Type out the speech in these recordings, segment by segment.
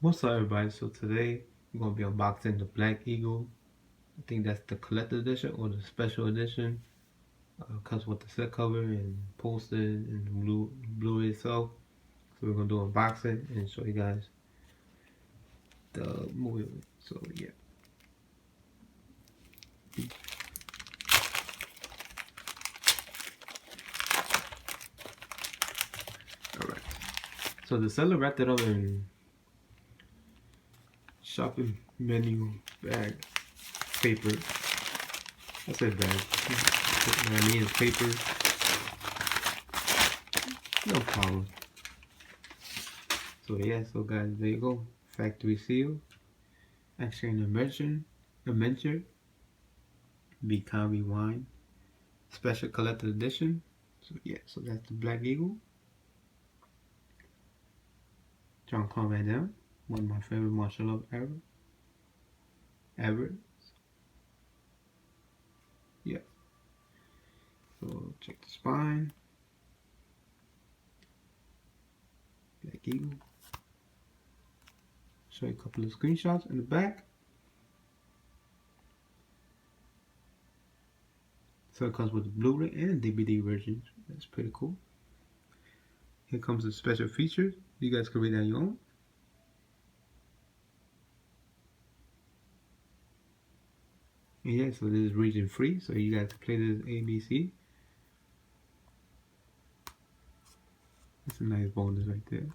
What's up, everybody? So today we're gonna be unboxing the Black Eagle. I think that's the collector edition or the special edition. Comes with the set cover and poster and the Blu-ray itself. So we're gonna do unboxing and show you guys the movie. So yeah. Alright. So the seller wrapped it up in shopping menu bag paper. I said bag. What I mean is paper. No problem. So yeah, so guys, there you go. Factory seal. Actually an dimension. Be Kind Rewind. Special collector edition. So yeah, so that's the Black Eagle. Jean-Claude, one of my favorite martial arts ever. Yeah. So check the spine. Black Eagle. Show you a couple of screenshots in the back. So it comes with the Blu-ray and DVD version. That's pretty cool. Here comes the special features. You guys can read that on your own. And yeah, so this is region free, so you guys can play this ABC. That's a nice bonus right there.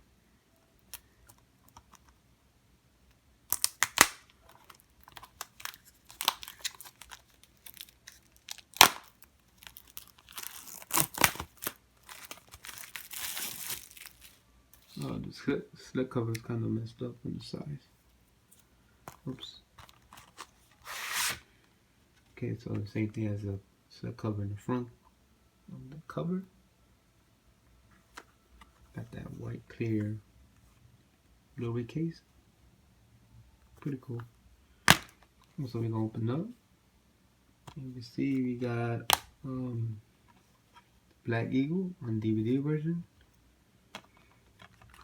Oh, the slip cover is kind of messed up on the size. Oops. Okay, so the same thing as the slip cover in the front of the cover. Got that white clear Blu-ray case. Pretty cool. So we're gonna open up. And you see we got Black Eagle on DVD version.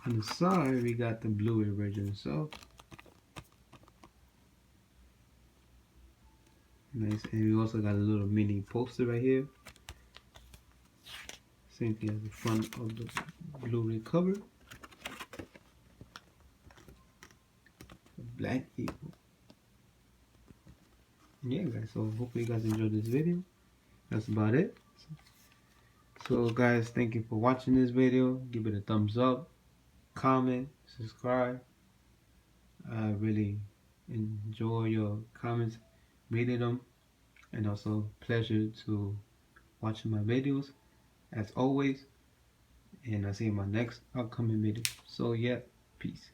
On the side we got the Blu-ray version itself. Nice, and we also got a little mini poster right here. Same thing as the front of the Blu-ray cover. The Black Eagle. And yeah, guys, so hopefully you guys enjoyed this video. That's about it. So guys, thank you for watching this video. Give it a thumbs up, comment, subscribe. I really enjoy your comments, reading them, and also pleasure to watching my videos as always. And I'll see you in my next upcoming video. So yeah, peace.